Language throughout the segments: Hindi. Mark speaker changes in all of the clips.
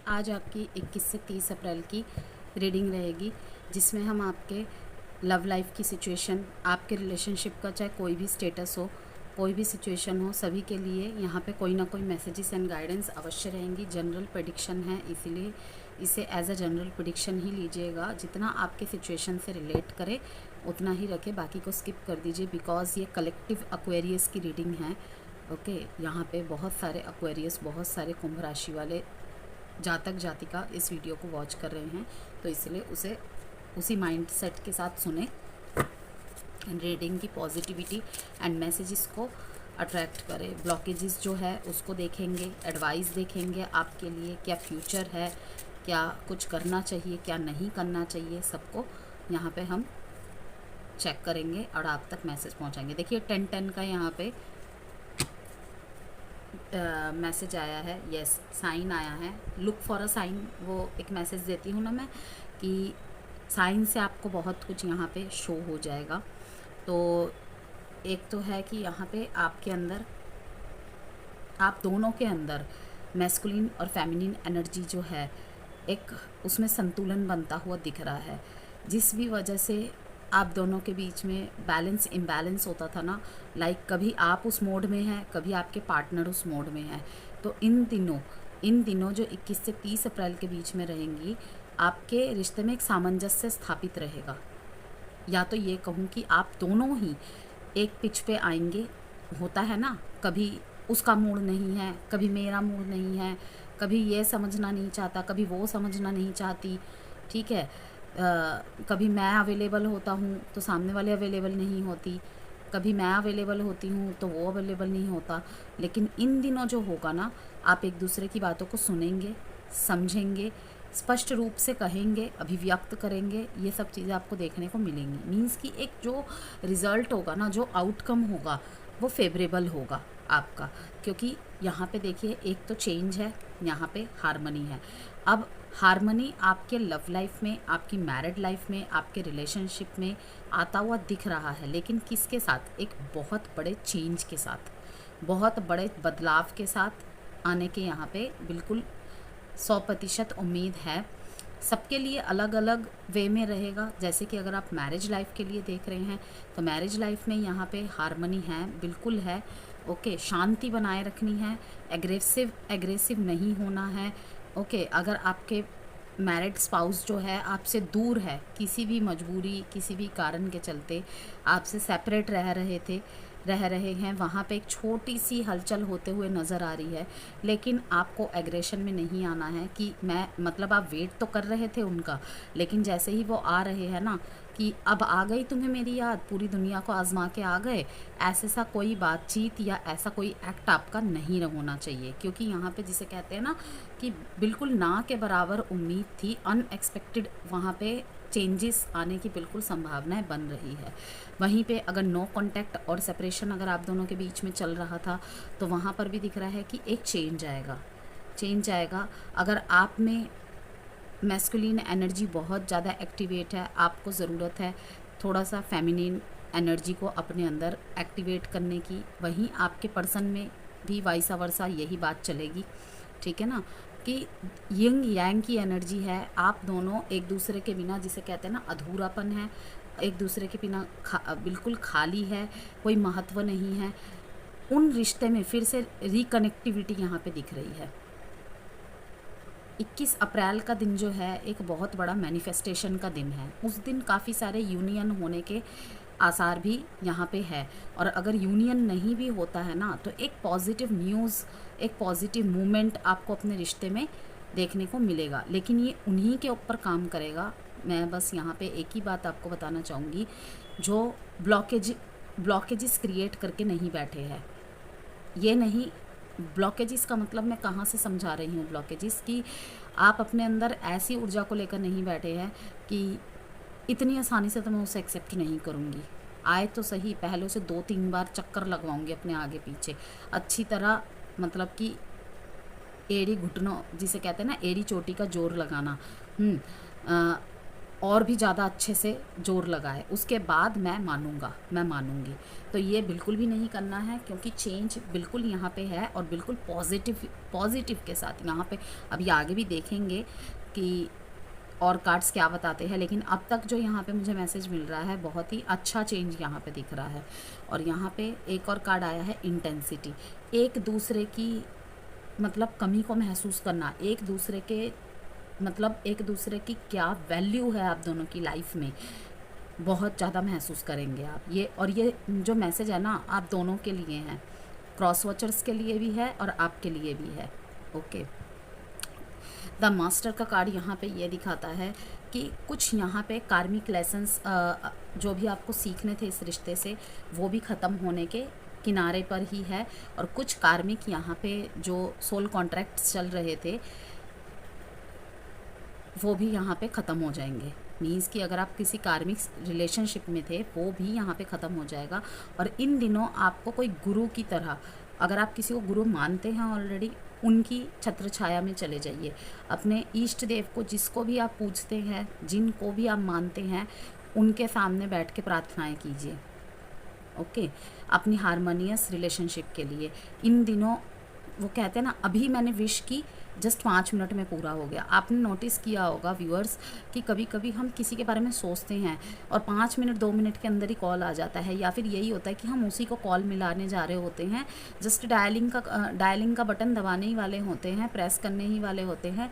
Speaker 1: आज आपकी 21 से 30 अप्रैल की रीडिंग रहेगी, जिसमें हम आपके लव लाइफ की सिचुएशन, आपके रिलेशनशिप का चाहे कोई भी स्टेटस हो, कोई भी सिचुएशन हो, सभी के लिए यहाँ पे कोई ना कोई मैसेजेस एंड गाइडेंस अवश्य रहेंगी। जनरल प्रेडिक्शन है, इसीलिए इसे एज अ जनरल प्रेडिक्शन ही लीजिएगा। जितना आपके सिचुएशन से रिलेट करे उतना ही रखें, बाकी को स्किप कर दीजिए, बिकॉज ये कलेक्टिव एक्वेरियस की रीडिंग है। ओके, यहाँ पे बहुत सारे एक्वेरियस, बहुत सारे कुंभ राशि वाले जातक जातिका इस वीडियो को वॉच कर रहे हैं, तो इसलिए उसे उसी माइंड सेट के साथ सुने। रीडिंग की पॉजिटिविटी एंड मैसेजेस को अट्रैक्ट करें। ब्लॉकेजेस जो है उसको देखेंगे, एडवाइस देखेंगे आपके लिए, क्या फ्यूचर है, क्या कुछ करना चाहिए, क्या नहीं करना चाहिए, सबको यहाँ पे हम चेक करेंगे और आप तक मैसेज पहुँचाएंगे। देखिए 10-10 का यहाँ पे मैसेज आया है, यस साइन आया है, लुक फॉर अ साइन। वो एक मैसेज देती हूँ ना मैं कि साइन से आपको बहुत कुछ यहाँ पे शो हो जाएगा। तो एक तो है कि यहाँ पे आपके अंदर, आप दोनों के अंदर मैस्कुलिन और फेमिनिन एनर्जी जो है, एक उसमें संतुलन बनता हुआ दिख रहा है। जिस भी वजह से आप दोनों के बीच में बैलेंस इम्बैलेंस होता था ना, लाइक कभी आप उस मोड में हैं, कभी आपके पार्टनर उस मोड में है, तो इन दिनों जो 21 से 30 अप्रैल के बीच में रहेंगी, आपके रिश्ते में एक सामंजस्य स्थापित रहेगा। या तो ये कहूँ कि आप दोनों ही एक पिच पे आएंगे। होता है ना, कभी उसका मूड नहीं है, कभी मेरा मूड नहीं है, कभी ये समझना नहीं चाहता, कभी वो समझना नहीं चाहती, ठीक है। कभी मैं अवेलेबल होता हूँ तो सामने वाले अवेलेबल नहीं होती, कभी मैं अवेलेबल होती हूँ तो वो अवेलेबल नहीं होता। लेकिन इन दिनों जो होगा ना, आप एक दूसरे की बातों को सुनेंगे, समझेंगे, स्पष्ट रूप से कहेंगे, अभिव्यक्त करेंगे। ये सब चीज़ें आपको देखने को मिलेंगी। मीन्स कि एक जो रिज़ल्ट होगा ना, जो आउटकम होगा, वो फेवरेबल होगा आपका। क्योंकि यहाँ पे देखिए, एक तो चेंज है, यहाँ पे हारमनी है। अब हारमनी आपके लव लाइफ में, आपकी मैरिड लाइफ में, आपके रिलेशनशिप में आता हुआ दिख रहा है, लेकिन किसके साथ? एक बहुत बड़े चेंज के साथ, बहुत बड़े बदलाव के साथ आने के यहाँ पे बिल्कुल 100% उम्मीद है। सबके लिए अलग अलग वे में रहेगा। जैसे कि अगर आप मैरिज लाइफ के लिए देख रहे हैं, तो मैरिज लाइफ में यहाँ पे हारमनी है, बिल्कुल है। ओके, शांति बनाए रखनी है, एग्रेसिव नहीं होना है। ओके, अगर आपके मैरिड स्पाउस जो है आपसे दूर है, किसी भी मजबूरी, किसी भी कारण के चलते आपसे सेपरेट रह रहे हैं, वहाँ पे एक छोटी सी हलचल होते हुए नज़र आ रही है। लेकिन आपको एग्रेशन में नहीं आना है कि मैं, मतलब आप वेट तो कर रहे थे उनका, लेकिन जैसे ही वो आ रहे हैं ना कि अब आ गई तुम्हें मेरी याद, पूरी दुनिया को आजमा के आ गए, ऐसे सा कोई बातचीत या ऐसा कोई एक्ट आपका नहीं होना चाहिए। क्योंकि यहाँ पे जिसे कहते हैं ना कि बिल्कुल ना के बराबर उम्मीद थी, अनएक्सपेक्टेड वहाँ पे चेंजेस आने की बिल्कुल संभावनाएं बन रही है। वहीं पे अगर नो कांटेक्ट और सेपरेशन अगर आप दोनों के बीच में चल रहा था, तो वहाँ पर भी दिख रहा है कि एक चेंज आएगा। अगर आप में मैस्कुलिन एनर्जी बहुत ज़्यादा एक्टिवेट है, आपको ज़रूरत है थोड़ा सा फेमिनिन एनर्जी को अपने अंदर एक्टिवेट करने की, वहीं आपके पर्सन में भी वाइसा वर्सा यही बात चलेगी, ठीक है ना। कि यिंग यांग की एनर्जी है, आप दोनों एक दूसरे के बिना, जिसे कहते हैं ना अधूरापन है, एक दूसरे के बिना बिल्कुल खाली है, कोई महत्व नहीं है। उन रिश्ते में फिर से रिकनेक्टिविटी यहाँ पे दिख रही है। 21 अप्रैल का दिन जो है एक बहुत बड़ा मैनिफेस्टेशन का दिन है। उस दिन काफ़ी सारे यूनियन होने के आसार भी यहाँ पे है। और अगर यूनियन नहीं भी होता है ना, तो एक पॉजिटिव न्यूज़, एक पॉजिटिव मूवमेंट आपको अपने रिश्ते में देखने को मिलेगा। लेकिन ये उन्हीं के ऊपर काम करेगा। मैं बस यहाँ पे एक ही बात आपको बताना चाहूँगी, जो ब्लॉकेजेस क्रिएट करके नहीं बैठे हैं। ये नहीं, ब्लॉकेजेस का मतलब मैं कहाँ से समझा रही हूँ ब्लॉकेजेस कि आप अपने अंदर ऐसी ऊर्जा को लेकर नहीं बैठे हैं कि इतनी आसानी से तो मैं उसे एक्सेप्ट नहीं करूँगी। आए तो सही, पहले उसे 2-3 बार चक्कर लगवाऊंगी अपने आगे पीछे अच्छी तरह, मतलब कि एड़ी घुटनों, जिसे कहते हैं ना एड़ी चोटी का जोर लगाना। और भी ज़्यादा अच्छे से जोर लगाए, उसके बाद मैं मानूँगा, मैं मानूँगी। तो ये बिल्कुल भी नहीं करना है, क्योंकि चेंज बिल्कुल यहाँ पे है और बिल्कुल पॉजिटिव के साथ यहाँ पे अभी आगे भी देखेंगे कि और कार्ड्स क्या बताते हैं। लेकिन अब तक जो यहाँ पे मुझे मैसेज मिल रहा है, बहुत ही अच्छा चेंज यहाँ पे दिख रहा है। और यहाँ पे एक और कार्ड आया है इंटेंसिटी, एक दूसरे की मतलब कमी को महसूस करना, एक दूसरे के मतलब एक दूसरे की क्या वैल्यू है आप दोनों की लाइफ में, बहुत ज़्यादा महसूस करेंगे आप ये। और ये जो मैसेज है ना, आप दोनों के लिए है, क्रॉस वॉचर्स के लिए भी है और आपके लिए भी है। ओके, द मास्टर का कार्ड यहाँ पे ये दिखाता है कि कुछ यहाँ पे कार्मिक लेसन्स जो भी आपको सीखने थे इस रिश्ते से, वो भी ख़त्म होने के किनारे पर ही है। और कुछ कार्मिक यहाँ पे जो सोल कॉन्ट्रैक्ट्स चल रहे थे, वो भी यहाँ पे ख़त्म हो जाएंगे। मीन्स कि अगर आप किसी कार्मिक रिलेशनशिप में थे, वो भी यहाँ पे ख़त्म हो जाएगा। और इन दिनों आपको कोई गुरु की तरह, अगर आप किसी को गुरु मानते हैं ऑलरेडी, उनकी छत्र छाया में चले जाइए। अपने इष्ट देव को, जिसको भी आप पूजते हैं, जिनको भी आप मानते हैं, उनके सामने बैठ के प्रार्थनाएं कीजिए। ओके, अपनी हारमोनियस रिलेशनशिप के लिए इन दिनों, वो कहते हैं ना, अभी मैंने विश की, जस्ट 5 मिनट में पूरा हो गया। आपने नोटिस किया होगा व्यूअर्स कि कभी कभी हम किसी के बारे में सोचते हैं और 5 मिनट 2 मिनट के अंदर ही कॉल आ जाता है, या फिर यही होता है कि हम उसी को कॉल मिलाने जा रहे होते हैं, जस्ट डायलिंग का बटन दबाने ही वाले होते हैं, प्रेस करने ही वाले होते हैं,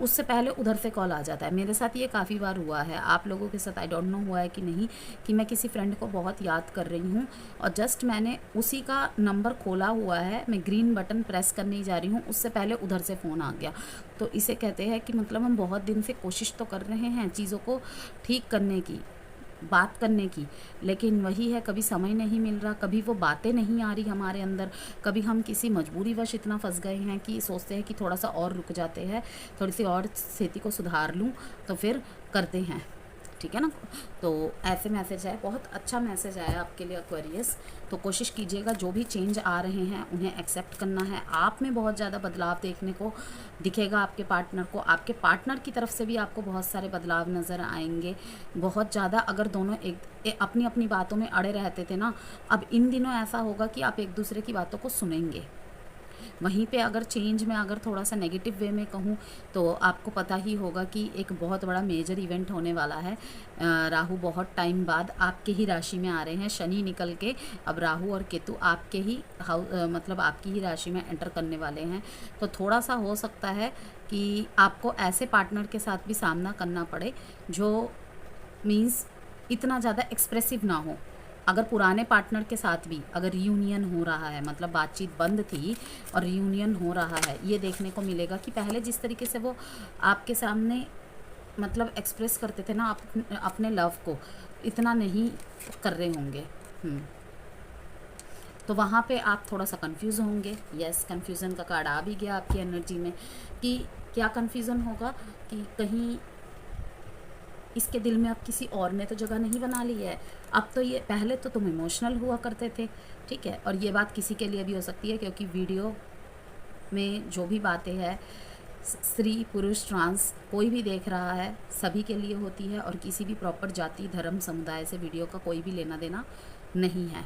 Speaker 1: उससे पहले उधर से कॉल आ जाता है। मेरे साथ ये काफ़ी बार हुआ है, आप लोगों के साथ आई डोंट नो हुआ है कि नहीं, कि मैं किसी फ्रेंड को बहुत याद कर रही हूँ और जस्ट मैंने उसी का नंबर खोला हुआ है, मैं ग्रीन बटन प्रेस करने ही जा रही हूँ, उससे पहले उधर से फ़ोन आ गया। तो इसे कहते हैं कि मतलब हम बहुत दिन से कोशिश तो कर रहे हैं चीज़ों को ठीक करने की, बात करने की, लेकिन वही है, कभी समय नहीं मिल रहा, कभी वो बातें नहीं आ रही हमारे अंदर, कभी हम किसी मजबूरीवश इतना फंस गए हैं कि सोचते हैं कि थोड़ा सा और रुक जाते हैं, थोड़ी सी और स्थिति को सुधार लूँ, तो फिर करते हैं। ठीक है ना। तो ऐसे मैसेज है, बहुत अच्छा मैसेज आया आपके लिए एक्वेरियस। तो कोशिश कीजिएगा जो भी चेंज आ रहे हैं उन्हें एक्सेप्ट करना है। आप में बहुत ज़्यादा बदलाव देखने को दिखेगा, आपके पार्टनर को, आपके पार्टनर की तरफ से भी आपको बहुत सारे बदलाव नज़र आएंगे, बहुत ज़्यादा। अगर दोनों अपनी अपनी बातों में अड़े रहते थे ना, अब इन दिनों ऐसा होगा कि आप एक दूसरे की बातों को सुनेंगे। वहीं पे अगर चेंज में अगर थोड़ा सा नेगेटिव वे में कहूँ तो आपको पता ही होगा कि एक बहुत बड़ा मेजर इवेंट होने वाला है। राहु बहुत टाइम बाद आपके ही राशि में आ रहे हैं, शनि निकल के अब राहु और केतु आपके ही मतलब आपकी ही राशि में एंटर करने वाले हैं। तो थोड़ा सा हो सकता है कि आपको ऐसे पार्टनर के साथ भी सामना करना पड़े जो मीन्स इतना ज़्यादा एक्सप्रेसिव ना हो। अगर पुराने पार्टनर के साथ भी अगर रियूनियन हो रहा है, मतलब बातचीत बंद थी और रियूनियन हो रहा है, ये देखने को मिलेगा कि पहले जिस तरीके से वो आपके सामने मतलब एक्सप्रेस करते थे ना अपने लव को, इतना नहीं कर रहे होंगे। तो वहाँ पे आप थोड़ा सा कंफ्यूज होंगे। यस, कंफ्यूजन का कार्ड आ भी गया आपकी एनर्जी में कि क्या कंफ्यूजन होगा कि कहीं इसके दिल में अब किसी और ने तो जगह नहीं बना ली है। अब तो ये, पहले तो तुम इमोशनल हुआ करते थे, ठीक है। और ये बात किसी के लिए भी हो सकती है, क्योंकि वीडियो में जो भी बातें हैं, स्त्री पुरुष ट्रांस कोई भी देख रहा है, सभी के लिए होती है। और किसी भी प्रॉपर जाति धर्म समुदाय से वीडियो का कोई भी लेना देना नहीं है।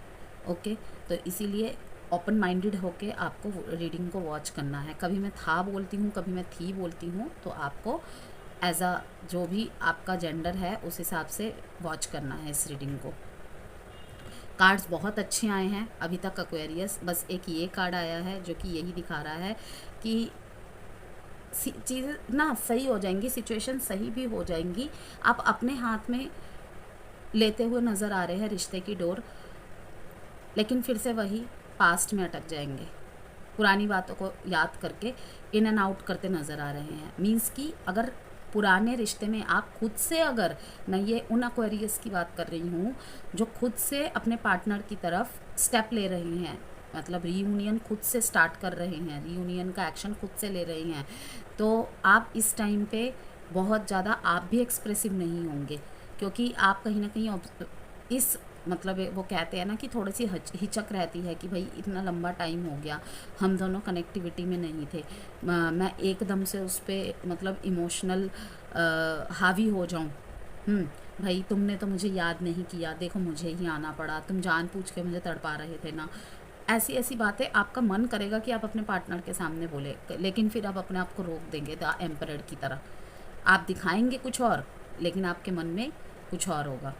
Speaker 1: ओके, तो इसीलिए ओपन माइंडेड होके आपको रीडिंग को वॉच करना है। कभी मैं था बोलती हूँ, कभी मैं थी बोलती हूँ, तो आपको एज अ जो भी आपका जेंडर है उस हिसाब से वॉच करना है इस रीडिंग को। कार्ड्स बहुत अच्छे आए हैं अभी तक एक्वेरियस, बस एक ये कार्ड आया है जो कि यही दिखा रहा है कि चीज़ें ना सही हो जाएंगी, सिचुएशन सही भी हो जाएंगी। आप अपने हाथ में लेते हुए नज़र आ रहे हैं रिश्ते की डोर, लेकिन फिर से वही पास्ट में अटक जाएंगे, पुरानी बातों को याद करके इन एंड आउट करते नज़र आ रहे हैं। मीन्स कि अगर पुराने रिश्ते में आप खुद से, अगर मैं ये उन एक्वेरियस की बात कर रही हूँ जो खुद से अपने पार्टनर की तरफ स्टेप ले रहे हैं, मतलब रीयूनियन खुद से स्टार्ट कर रहे हैं, रीयूनियन का एक्शन खुद से ले रहे हैं, तो आप इस टाइम पे बहुत ज़्यादा आप भी एक्सप्रेसिव नहीं होंगे, क्योंकि आप कहीं ना कहीं इस मतलब वो कहते हैं ना कि थोड़ी सी हिचक रहती है कि भाई इतना लंबा टाइम हो गया, हम दोनों कनेक्टिविटी में नहीं थे, मैं एकदम से उस पर मतलब इमोशनल हावी हो जाऊं, भाई तुमने तो मुझे याद नहीं किया, देखो मुझे ही आना पड़ा, तुम जानबूझ के मुझे तड़पा रहे थे ना। ऐसी ऐसी बातें आपका मन करेगा कि आप अपने पार्टनर के सामने बोले, लेकिन फिर आप अपने आप को रोक देंगे द एम्परर की तरह। आप दिखाएंगे कुछ और, लेकिन आपके मन में कुछ और होगा।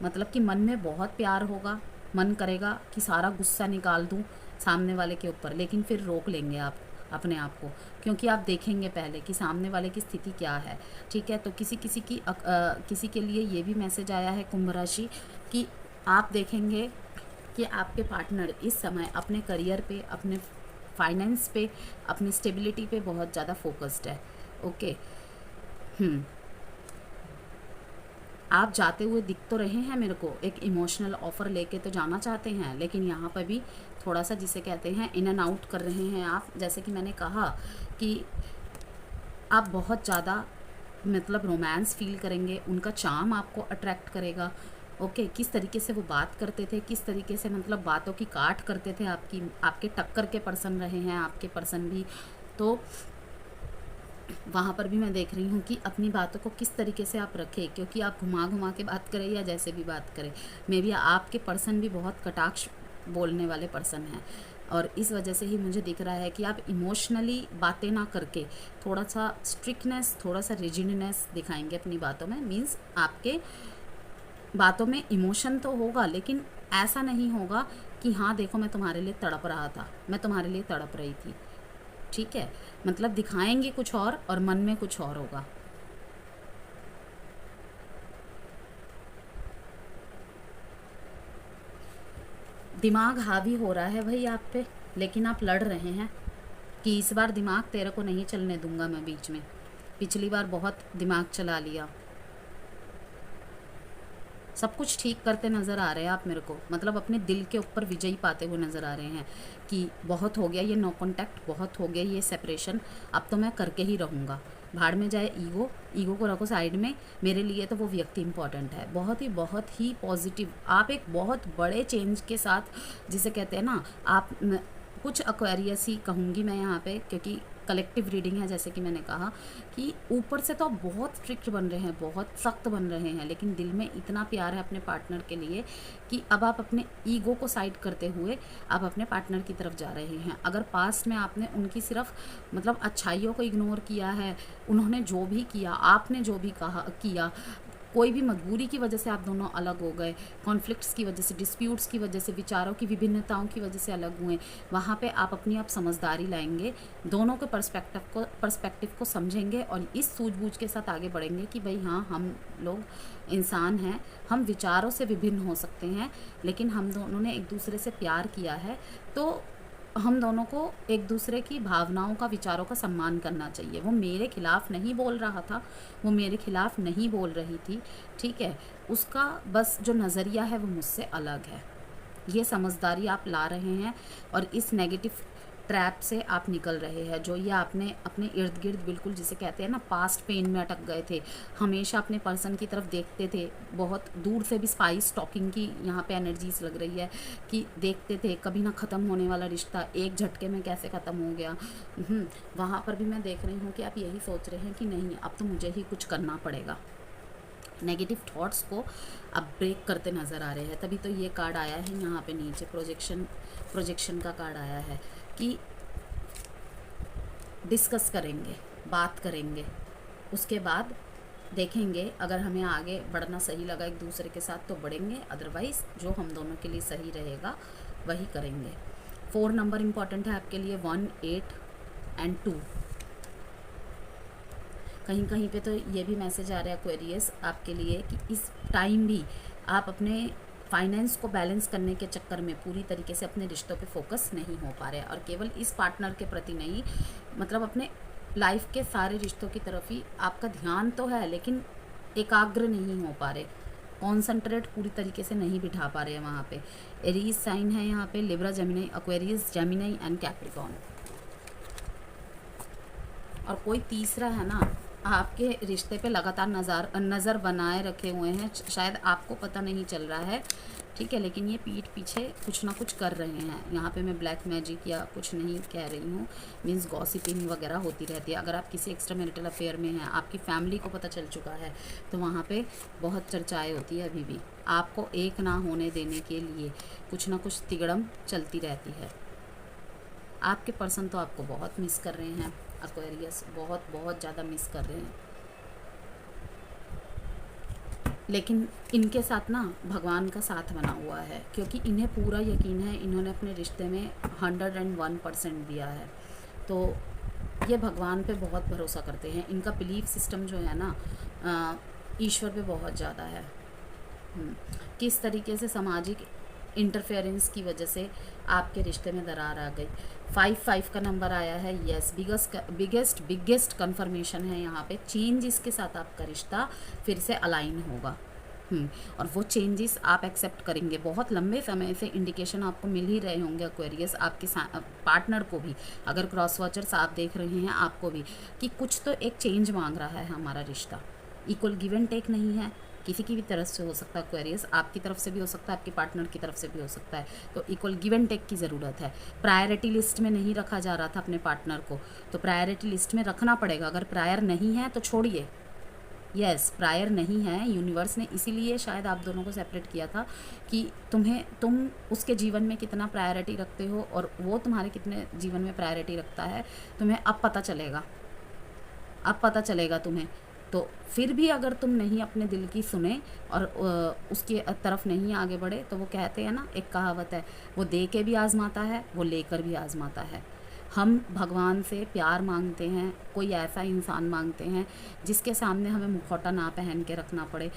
Speaker 1: मतलब कि मन में बहुत प्यार होगा, मन करेगा कि सारा गुस्सा निकाल दूं सामने वाले के ऊपर, लेकिन फिर रोक लेंगे आप अपने आप को, क्योंकि आप देखेंगे पहले कि सामने वाले की स्थिति क्या है। ठीक है, तो किसी के लिए ये भी मैसेज आया है कुंभ राशि कि आप देखेंगे कि आपके पार्टनर इस समय अपने करियर पे, अपने फाइनेंस पे, अपनी स्टेबिलिटी पे बहुत ज़्यादा फोकस्ड है। ओके। आप जाते हुए दिख तो रहे हैं मेरे को, एक इमोशनल ऑफ़र लेके तो जाना चाहते हैं, लेकिन यहाँ पर भी थोड़ा सा जिसे कहते हैं इन एंड आउट कर रहे हैं आप। जैसे कि मैंने कहा कि आप बहुत ज़्यादा मतलब रोमांस फील करेंगे, उनका चार्म आपको अट्रैक्ट करेगा। ओके, किस तरीके से वो बात करते थे, किस तरीके से मतलब बातों की काट करते थे, आपके टक्कर के पर्सन रहे हैं आपके पर्सन भी। तो वहाँ पर भी मैं देख रही हूँ कि अपनी बातों को किस तरीके से आप रखें, क्योंकि आप घुमा घुमा के बात करें या जैसे भी बात करें, मे बी आपके पर्सन भी बहुत कटाक्ष बोलने वाले पर्सन हैं, और इस वजह से ही मुझे दिख रहा है कि आप इमोशनली बातें ना करके थोड़ा सा स्ट्रिक्टनेस, थोड़ा सा रिजिडनेस दिखाएंगे अपनी बातों में। मीन्स आपके बातों में इमोशन तो होगा, लेकिन ऐसा नहीं होगा कि हाँ देखो मैं तुम्हारे लिए तड़प रहा था, मैं तुम्हारे लिए तड़प रही थी। ठीक है, मतलब दिखाएंगे कुछ और मन में कुछ और होगा। दिमाग हावी हो रहा है भाई आप पे, लेकिन आप लड़ रहे हैं कि इस बार दिमाग तेरे को नहीं चलने दूंगा मैं बीच में। पिछली बार बहुत दिमाग चला लिया। सब कुछ ठीक करते नज़र आ रहे हैं आप मेरे को, मतलब अपने दिल के ऊपर विजयी पाते हुए नज़र आ रहे हैं कि बहुत हो गया ये नो कॉन्टैक्ट, बहुत हो गया ये सेपरेशन, अब तो मैं करके ही रहूँगा। भाड़ में जाए ईगो को रखो साइड में, मेरे लिए तो वो व्यक्ति इंपॉर्टेंट है। बहुत ही पॉजिटिव, आप एक बहुत बड़े चेंज के साथ, जिसे कहते हैं ना आप कुछ एक्वेरियस ही कहूँगी मैं यहाँ पे, क्योंकि कलेक्टिव रीडिंग है। जैसे कि मैंने कहा कि ऊपर से तो आप बहुत स्ट्रिक्ट बन रहे हैं, बहुत सख्त बन रहे हैं, लेकिन दिल में इतना प्यार है अपने पार्टनर के लिए कि अब आप अपने ईगो को साइड करते हुए आप अपने पार्टनर की तरफ जा रहे हैं। अगर पास्ट में आपने उनकी सिर्फ मतलब अच्छाइयों को इग्नोर किया है, उन्होंने जो भी किया, आपने जो भी कहा किया, कोई भी मजबूरी की वजह से आप दोनों अलग हो गए, कॉन्फ्लिक्ट्स की वजह से, डिस्प्यूट्स की वजह से, विचारों की विभिन्नताओं की वजह से अलग हुए, वहाँ पे आप अपनी आप समझदारी लाएंगे, दोनों के पर्सपेक्टिव को समझेंगे और इस सूझबूझ के साथ आगे बढ़ेंगे कि भाई हाँ हम लोग इंसान हैं, हम विचारों से विभिन्न हो सकते हैं, लेकिन हम दोनों ने एक दूसरे से प्यार किया है, तो हम दोनों को एक दूसरे की भावनाओं का, विचारों का सम्मान करना चाहिए। वो मेरे खिलाफ नहीं बोल रहा था, वो मेरे खिलाफ नहीं बोल रही थी। ठीक है, उसका बस जो नज़रिया है वो मुझसे अलग है। ये समझदारी आप ला रहे हैं और इस नेगेटिव ट्रैप से आप निकल रहे हैं, जो ये आपने अपने इर्द गिर्द बिल्कुल जिसे कहते हैं ना पास्ट पेन में अटक गए थे, हमेशा अपने पर्सन की तरफ देखते थे, बहुत दूर से भी स्पाइस टॉकिंग की यहाँ पे एनर्जीज लग रही है कि देखते थे कभी ना ख़त्म होने वाला रिश्ता एक झटके में कैसे ख़त्म हो गया। वहाँ पर भी मैं देख रही हूँ कि आप यही सोच रहे हैं कि नहीं अब तो मुझे ही कुछ करना पड़ेगा। नेगेटिव थॉट्स को अब ब्रेक करते नज़र आ रहे हैं। तभी तो ये कार्ड आया है यहाँ पे नीचे, प्रोजेक्शन का कार्ड आया है कि डिस्कस करेंगे, बात करेंगे, उसके बाद देखेंगे अगर हमें आगे बढ़ना सही लगा एक दूसरे के साथ तो बढ़ेंगे, अदरवाइज़ जो हम दोनों के लिए सही रहेगा वही करेंगे। 4 नंबर इम्पॉर्टेंट है आपके लिए, 1, 8 एंड 2। कहीं कहीं पे तो ये भी मैसेज आ रहा है एक्वेरियस आपके लिए कि इस टाइम भी आप अपने फाइनेंस को बैलेंस करने के चक्कर में पूरी तरीके से अपने रिश्तों पे फोकस नहीं हो पा रहे हैं, और केवल इस पार्टनर के प्रति नहीं, मतलब अपने लाइफ के सारे रिश्तों की तरफ ही आपका ध्यान तो है, लेकिन एकाग्र नहीं हो पा रहे, कॉन्सेंट्रेट पूरी तरीके से नहीं बिठा पा रहे हैं। वहाँ पे एरीज साइन है, यहाँ पे Libra, Gemini, Aquarius, Gemini and Capricorn. और कोई तीसरा है ना, आपके रिश्ते पे लगातार नज़र बनाए रखे हुए हैं, शायद आपको पता नहीं चल रहा है, ठीक है, लेकिन ये पीठ पीछे कुछ ना कुछ कर रहे हैं। यहाँ पे मैं ब्लैक मैजिक या कुछ नहीं कह रही हूँ, मीन्स गॉसिपिंग वगैरह होती रहती है। अगर आप किसी एक्स्ट्रा मैरिटल अफेयर में हैं, आपकी फैमिली को पता चल चुका है, तो वहाँ पे बहुत चर्चाएँ होती है। अभी भी आपको एक ना होने देने के लिए कुछ ना कुछ तिगड़म चलती रहती है। आपके पर्सन तो आपको बहुत मिस कर रहे हैं एक्वेरियस, बहुत बहुत ज़्यादा मिस कर रहे हैं। लेकिन इनके साथ ना भगवान का साथ बना हुआ है, क्योंकि इन्हें पूरा यकीन है, इन्होंने अपने रिश्ते में 101% दिया है। तो ये भगवान पे बहुत भरोसा करते हैं। इनका बिलीफ सिस्टम जो है ना ईश्वर पे बहुत ज़्यादा है। किस तरीके से सामाजिक इंटरफेरेंस की वजह से आपके रिश्ते में दरार आ गई। 5 का नंबर आया है, यस, बिगेस्ट कन्फर्मेशन है यहाँ पे। चेंजेस के साथ आपका रिश्ता फिर से अलाइन होगा। और वो चेंजेस आप एक्सेप्ट करेंगे। बहुत लंबे समय से इंडिकेशन आपको मिल ही रहे होंगे एक्वेरियस, आपके पार्टनर को भी, अगर क्रॉस वॉचर्स आप देख रहे हैं, आपको भी, कि कुछ तो एक चेंज मांग रहा है हमारा रिश्ता। इक्वल गिव एंड टेक नहीं है, किसी की भी तरफ से हो सकता है एक्वेरियस, आपकी तरफ से भी हो सकता है, आपके पार्टनर की तरफ से भी हो सकता है। तो इक्वल गिव एंड टेक की ज़रूरत है। प्रायोरिटी लिस्ट में नहीं रखा जा रहा था अपने पार्टनर को, तो प्रायोरिटी लिस्ट में रखना पड़ेगा। अगर प्रायर नहीं है तो छोड़िए। यस, प्रायर नहीं है, यूनिवर्स ने इसीलिए शायद आप दोनों को सेपरेट किया था कि तुम उसके जीवन में कितना प्रायोरिटी रखते हो और वो तुम्हारे कितने जीवन में प्रायोरिटी रखता है, तुम्हें अब पता चलेगा। अब पता चलेगा तुम्हें। तो फिर भी अगर तुम नहीं अपने दिल की सुने और उसकी तरफ नहीं आगे बढ़े, तो वो कहते हैं ना, एक कहावत है, वो दे के भी आज़माता है, वो लेकर भी आज़माता है। हम भगवान से प्यार मांगते हैं, कोई ऐसा इंसान मांगते हैं जिसके सामने हमें मुखौटा ना पहन के रखना पड़े,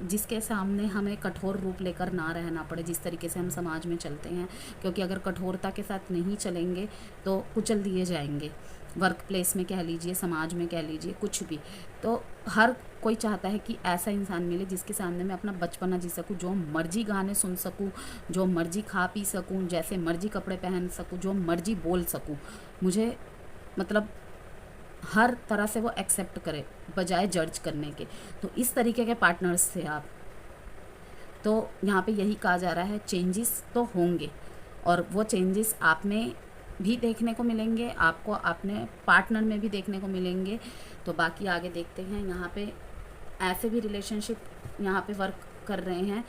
Speaker 1: जिसके सामने हमें कठोर रूप लेकर ना रहना पड़े, जिस तरीके से हम समाज में चलते हैं। क्योंकि अगर कठोरता के साथ नहीं चलेंगे तो कुचल दिए जाएंगे। वर्क प्लेस में कह लीजिए, समाज में कह लीजिए, कुछ भी। तो हर कोई चाहता है कि ऐसा इंसान मिले जिसके सामने मैं अपना बचपना जी सकूं, जो मर्जी गाने सुन सकूं, जो मर्जी खा पी सकूं, जैसे मर्जी कपड़े पहन सकूं, जो मर्जी बोल सकूं। मुझे मतलब हर तरह से वो एक्सेप्ट करे बजाय जज करने के। तो इस तरीके के पार्टनर्स थे आप। तो यहाँ पे यही कहा जा रहा है, चेंजेस तो होंगे और वो चेंजेस आप में भी देखने को मिलेंगे, आपको अपने पार्टनर में भी देखने को मिलेंगे। तो बाकी आगे देखते हैं। यहाँ पे ऐसे भी रिलेशनशिप यहाँ पे वर्क कर रहे हैं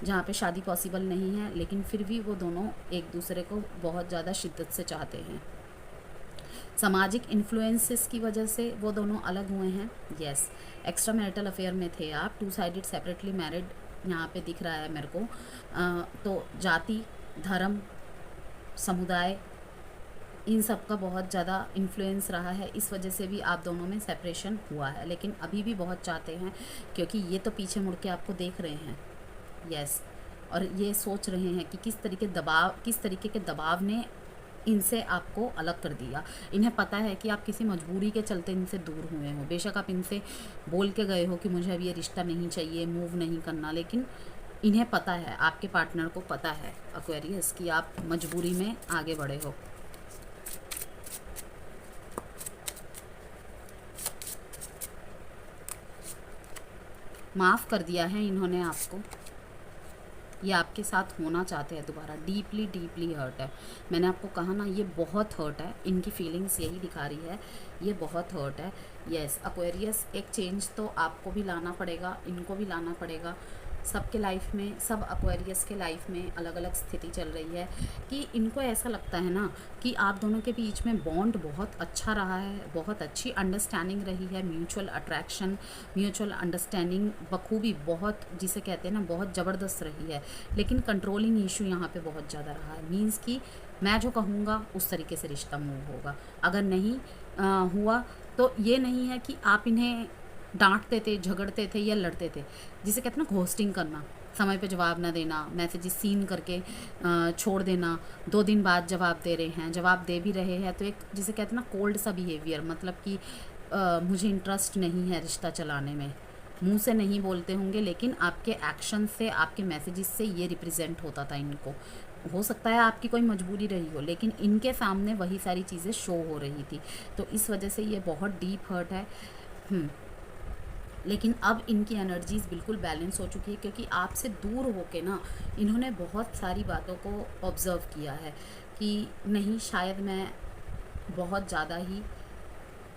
Speaker 1: जहाँ पे शादी पॉसिबल नहीं है, लेकिन फिर भी वो दोनों एक दूसरे को बहुत ज़्यादा शिद्दत से चाहते हैं। सामाजिक इन्फ्लुएंसेस की वजह से वो दोनों अलग हुए हैं। यस, एक्स्ट्रा मैरिटल अफेयर में थे आप, 2 साइडेड सेपरेटली मैरिड यहाँ पे दिख रहा है मेरे को। तो जाति, धर्म, समुदाय, इन सब का बहुत ज़्यादा इन्फ्लुएंस रहा है। इस वजह से भी आप दोनों में सेपरेशन हुआ है, लेकिन अभी भी बहुत चाहते हैं, क्योंकि ये तो पीछे मुड़ के आपको देख रहे हैं। यस, और ये सोच रहे हैं कि किस तरीके के दबाव ने इनसे आपको अलग कर दिया। इन्हें पता है कि आप किसी मजबूरी के चलते इनसे दूर हुए हो। बेशक आप इनसे बोल के गए हो कि मुझे अब ये रिश्ता नहीं चाहिए, मूव नहीं करना, लेकिन इन्हें पता है, आपके पार्टनर को पता है एक्वेरियस, कि आप मजबूरी में आगे बढ़े हो। माफ़ कर दिया है इन्होंने आपको। ये आपके साथ होना चाहते हैं दोबारा। डीपली हर्ट है। मैंने आपको कहा ना, ये बहुत हर्ट है, इनकी फीलिंग्स यही दिखा रही है, ये बहुत हर्ट है। यस एक्वेरियस, एक चेंज तो आपको भी लाना पड़ेगा, इनको भी लाना पड़ेगा। सबके लाइफ में, सब एक्वेरियस के लाइफ में अलग अलग स्थिति चल रही है कि इनको ऐसा लगता है ना कि आप दोनों के बीच में बॉन्ड बहुत अच्छा रहा है, बहुत अच्छी अंडरस्टैंडिंग रही है, म्यूचुअल अट्रैक्शन, म्यूचुअल अंडरस्टैंडिंग बखूबी बहुत, जिसे कहते हैं ना, बहुत ज़बरदस्त रही है। लेकिन कंट्रोलिंग इशू यहाँ पे बहुत ज़्यादा रहा है। मीन्स कि मैं जो कहूँगा उस तरीके से रिश्ता मूव होगा। अगर नहीं हुआ तो ये नहीं है कि आप इन्हें डांटते थे, झगड़ते थे या लड़ते थे, जिसे कहते हैं ना घोस्टिंग करना, समय पे जवाब ना देना, मैसेजेस सीन करके छोड़ देना, 2 दिन बाद जवाब दे रहे हैं, जवाब दे भी रहे हैं तो एक जिसे कहते हैं ना कोल्ड सा बिहेवियर, मतलब कि मुझे इंटरेस्ट नहीं है रिश्ता चलाने में। मुंह से नहीं बोलते होंगे, लेकिन आपके एक्शन से, आपके मैसेजेस से ये रिप्रेजेंट होता था इनको। हो सकता है आपकी कोई मजबूरी रही हो, लेकिन इनके सामने वही सारी चीज़ें शो हो रही थी। तो इस वजह से ये बहुत डीप हर्ट है। लेकिन अब इनकी एनर्जीज़ बिल्कुल बैलेंस हो चुकी है, क्योंकि आपसे दूर होके ना इन्होंने बहुत सारी बातों को ऑब्ज़र्व किया है कि नहीं, शायद मैं बहुत ज़्यादा ही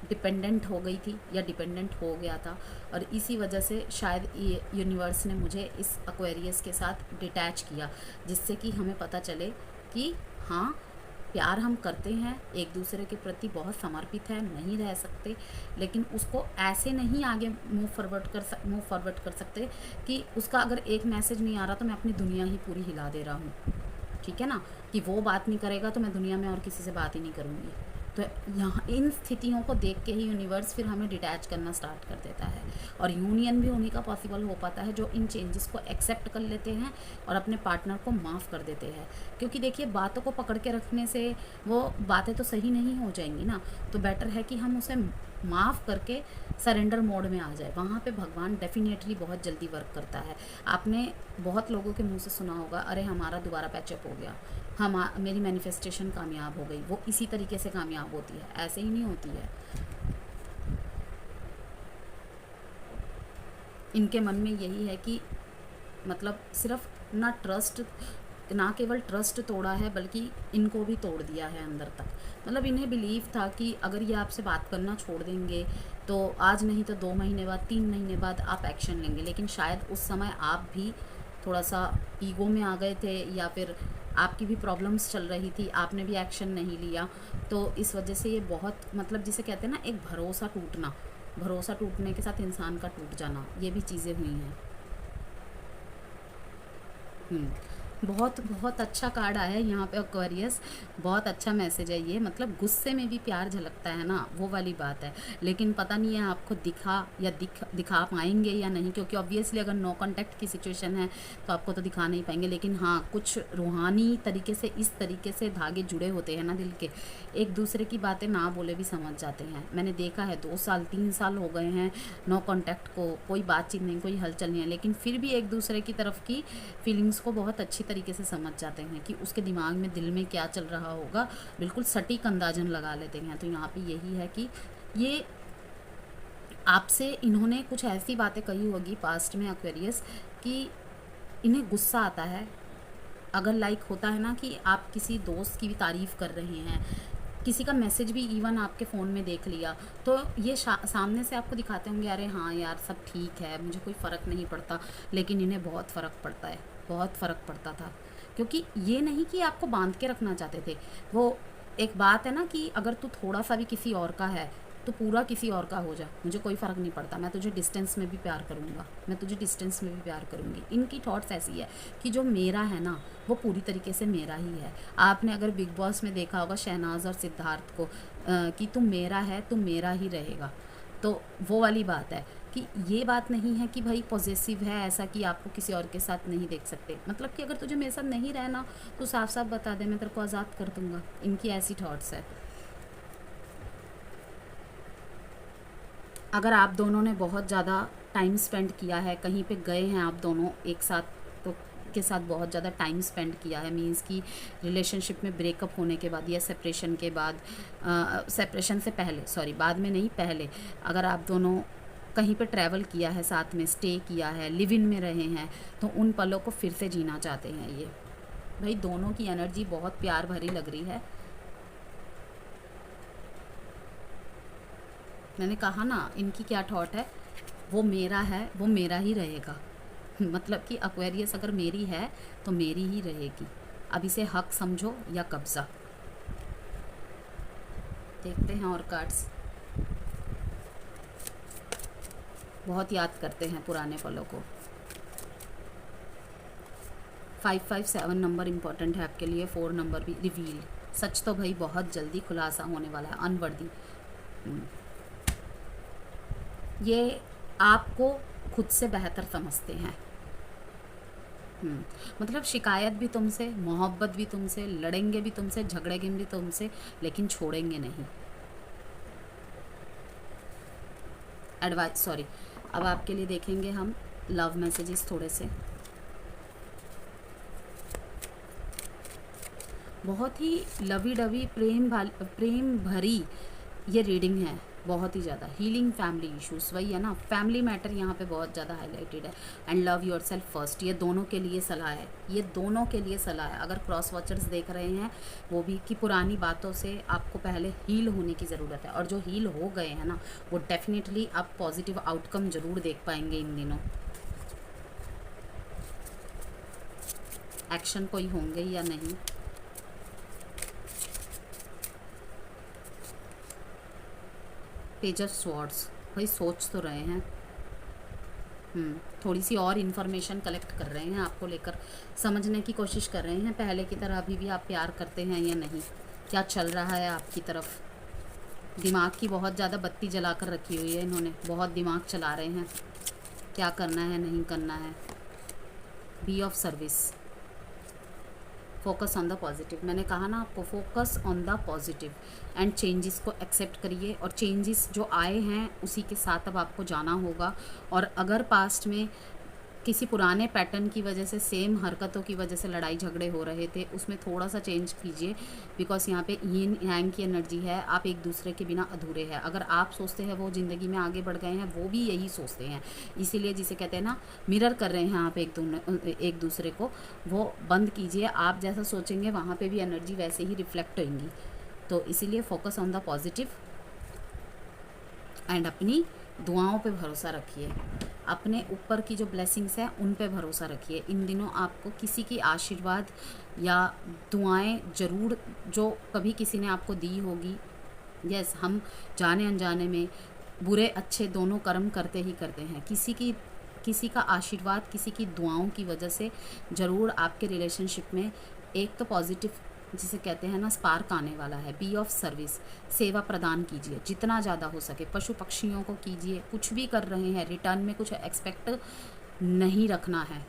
Speaker 1: डिपेंडेंट हो गई थी या डिपेंडेंट हो गया था, और इसी वजह से शायद ये यूनिवर्स ने मुझे इस एक्वेरियस के साथ डिटैच किया, जिससे कि हमें पता चले कि हाँ, प्यार हम करते हैं, एक दूसरे के प्रति बहुत समर्पित है, नहीं रह सकते, लेकिन उसको ऐसे नहीं आगे मूव फॉरवर्ड कर सकते कि उसका अगर एक मैसेज नहीं आ रहा तो मैं अपनी दुनिया ही पूरी हिला दे रहा हूँ, ठीक है ना, कि वो बात नहीं करेगा तो मैं दुनिया में और किसी से बात ही नहीं करूँगी। तो यहाँ इन स्थितियों को देख के ही यूनिवर्स फिर हमें डिटैच करना स्टार्ट कर देता है, और यूनियन भी उन्हीं का पॉसिबल हो पाता है जो इन चेंजेस को एक्सेप्ट कर लेते हैं और अपने पार्टनर को माफ़ कर देते हैं। क्योंकि देखिए, बातों को पकड़ के रखने से वो बातें तो सही नहीं हो जाएंगी ना, तो बेटर है कि हम उसे माफ़ करके सरेंडर मोड में आ जाए। वहाँ पे भगवान डेफिनेटली बहुत जल्दी वर्क करता है। आपने बहुत लोगों के मुंह से सुना होगा, अरे हमारा दोबारा पैचअप हो गया, हम मेरी मैनिफेस्टेशन कामयाब हो गई। वो इसी तरीके से कामयाब होती है, ऐसे ही नहीं होती है। इनके मन में यही है कि मतलब सिर्फ ना ट्रस्ट, ना केवल ट्रस्ट तोड़ा है बल्कि इनको भी तोड़ दिया है अंदर तक। मतलब इन्हें बिलीव था कि अगर ये आपसे बात करना छोड़ देंगे तो आज नहीं तो 2 महीने बाद, 3 महीने बाद आप एक्शन लेंगे, लेकिन शायद उस समय आप भी थोड़ा सा ईगो में आ गए थे, या फिर आपकी भी प्रॉब्लम्स चल रही थी, आपने भी एक्शन नहीं लिया, तो इस वजह से ये बहुत, मतलब जिसे कहते हैं ना, एक भरोसा टूटना, भरोसा टूटने के साथ इंसान का टूट जाना, ये भी चीज़ें हुई हैं। बहुत बहुत अच्छा कार्ड आया है यहाँ पे एक्वेरियस, बहुत अच्छा मैसेज है ये। मतलब गुस्से में भी प्यार झलकता है ना, वो वाली बात है। लेकिन पता नहीं है आपको दिखा पाएंगे या नहीं, क्योंकि ऑब्वियसली अगर नो कांटेक्ट की सिचुएशन है तो आपको तो दिखा नहीं पाएंगे। लेकिन हाँ, कुछ रूहानी तरीके से, इस तरीके से धागे जुड़े होते हैं ना दिल के, एक दूसरे की बातें ना बोले भी समझ जाते हैं। मैंने देखा है 2 साल 3 साल हो गए हैं नो कांटेक्ट को, कोई बातचीत नहीं, कोई हलचल नहीं है, लेकिन फिर भी एक दूसरे की तरफ की फीलिंग्स को बहुत अच्छी तरीके से समझ जाते हैं कि उसके दिमाग में, दिल में क्या चल रहा होगा, बिल्कुल सटीक अंदाजन लगा लेते हैं। तो यहाँ पे यही है कि ये आपसे इन्होंने कुछ ऐसी बातें कही होगी पास्ट में एक्वेरियस, कि इन्हें गुस्सा आता है अगर लाइक होता है ना कि आप किसी दोस्त की भी तारीफ़ कर रहे हैं, किसी का मैसेज भी इवन आपके फ़ोन में देख लिया, तो ये सामने से आपको दिखाते होंगे, अरे हाँ यार सब ठीक है, मुझे कोई फ़र्क नहीं पड़ता, लेकिन इन्हें बहुत फ़र्क पड़ता है, बहुत फ़र्क पड़ता था। क्योंकि ये नहीं कि आपको बांध के रखना चाहते थे, वो एक बात है ना कि अगर तू थोड़ा सा भी किसी और का है तो पूरा किसी और का हो जा, मुझे कोई फ़र्क नहीं पड़ता, मैं तुझे डिस्टेंस में भी प्यार करूँगा, मैं तुझे डिस्टेंस में भी प्यार करूँगी। इनकी थॉट्स ऐसी है कि जो मेरा है ना वो पूरी तरीके से मेरा ही है। आपने अगर बिग बॉस में देखा होगा शहनाज और सिद्धार्थ को, कि तुम मेरा है, तुम मेरा ही रहेगा, तो वो वाली बात है कि ये बात नहीं है कि भाई पॉजेसिव है ऐसा कि आपको किसी और के साथ नहीं देख सकते। मतलब कि अगर तुझे मेरे साथ नहीं रहना तो साफ साफ बता दे, मैं तेरे को आज़ाद कर दूंगा। इनकी ऐसी थॉट्स है। अगर आप दोनों ने बहुत ज़्यादा टाइम स्पेंड किया है, कहीं पे गए हैं आप दोनों एक साथ, तो के साथ बहुत ज़्यादा टाइम स्पेंड किया है, मींस कि रिलेशनशिप में ब्रेकअप होने के बाद या सेपरेशन के बाद, सेपरेशन से पहले, सॉरी बाद में नहीं पहले, अगर आप दोनों कहीं पे ट्रैवल किया है, साथ में स्टे किया है, लिव इन में रहे हैं, तो उन पलों को फिर से जीना चाहते हैं ये। भाई दोनों की एनर्जी बहुत प्यार भरी लग रही है। मैंने कहा ना इनकी क्या थॉट है, वो मेरा है, वो मेरा ही रहेगा। मतलब कि एक्वेरियस अगर मेरी है तो मेरी ही रहेगी। अब इसे हक समझो या कब्ज़ा। देखते हैं और कार्ड्स। बहुत याद करते हैं पुराने पलों को। 557 नंबर इम्पॉर्टेंट है आपके लिए, 4 नंबर भी। रिवील, सच तो भाई बहुत जल्दी खुलासा होने वाला है। अनवर्दी, ये आपको खुद से बेहतर समझते हैं। मतलब शिकायत भी तुमसे, मोहब्बत भी तुमसे, लड़ेंगे भी तुमसे, झगड़ेंगे भी तुमसे, लेकिन छोड़ेंगे नहीं। एडवाइस, सॉरी, अब आपके लिए देखेंगे हम लव मैसेजेस थोड़े से। बहुत ही लवी डवी प्रेम भरी ये रीडिंग है। बहुत ही ज़्यादा हीलिंग फैमिली इश्यूज, वही है ना, फैमिली मैटर यहाँ पे बहुत ज़्यादा हाईलाइटेड है। And love your self first, ये दोनों के लिए सलाह है, ये दोनों के लिए सलाह है। अगर क्रॉस वॉचर्स देख रहे हैं वो भी कि पुरानी बातों से आपको पहले हील होने की ज़रूरत है, और जो हील हो गए हैं ना वो डेफिनेटली आप पॉजिटिव आउटकम ज़रूर देख पाएंगे इन दिनों। एक्शन कोई होंगे या नहीं, पेज ऑफ स्वॉर्ड्स, भाई सोच तो रहे हैं, थोड़ी सी और इन्फॉर्मेशन कलेक्ट कर रहे हैं, आपको लेकर समझने की कोशिश कर रहे हैं पहले की तरह अभी भी आप प्यार करते हैं या नहीं, क्या चल रहा है आपकी तरफ। दिमाग की बहुत ज़्यादा बत्ती जला कर रखी हुई है इन्होंने, बहुत दिमाग चला रहे हैं, क्या करना है नहीं करना है। Be of service, focus on the positive, मैंने कहा ना आपको, focus on the positive and changes को एक्सेप्ट करिए, और चेंजेस जो आए हैं उसी के साथ अब आपको जाना होगा। और अगर पास्ट में किसी पुराने पैटर्न की वजह से, सेम हरकतों की वजह से लड़ाई झगड़े हो रहे थे, उसमें थोड़ा सा चेंज कीजिए, बिकॉज यहाँ पे यिन यांग की एनर्जी है, आप एक दूसरे के बिना अधूरे हैं। अगर आप सोचते हैं वो ज़िंदगी में आगे बढ़ गए हैं, वो भी यही सोचते हैं, इसीलिए जिसे कहते हैं ना मिरर कर रहे हैं आप एक दूसरे को, वो बंद कीजिए। आप जैसा सोचेंगे वहाँ पर भी एनर्जी वैसे ही रिफ्लेक्ट होंगी। तो इसीलिए focus on the positive and अपनी दुआओं पे भरोसा रखिए, अपने ऊपर की जो ब्लेसिंग्स हैं उन पे भरोसा रखिए। इन दिनों आपको किसी की आशीर्वाद या दुआएं ज़रूर, जो कभी किसी ने आपको दी होगी, यस, हम जाने अनजाने में बुरे अच्छे दोनों कर्म करते ही करते हैं, किसी का आशीर्वाद, किसी की दुआओं की वजह से ज़रूर आपके रिलेशनशिप में एक तो पॉजिटिव, जिसे कहते हैं ना, स्पार्क आने वाला है। बी ऑफ सर्विस, सेवा प्रदान कीजिए जितना ज़्यादा हो सके, पशु पक्षियों को कीजिए, कुछ भी कर रहे हैं रिटर्न में कुछ एक्सपेक्ट नहीं रखना है,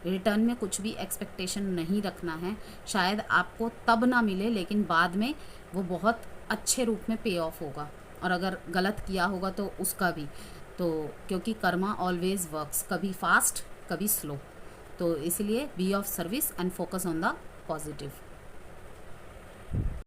Speaker 1: रिटर्न में कुछ भी एक्सपेक्टेशन नहीं रखना है। शायद आपको तब ना मिले, लेकिन बाद में वो बहुत अच्छे रूप में पे ऑफ होगा, और अगर गलत किया होगा तो उसका भी, तो क्योंकि कर्मा ऑलवेज वर्क्स, कभी फास्ट कभी स्लो। तो इसलिए be of service and focus on the positive.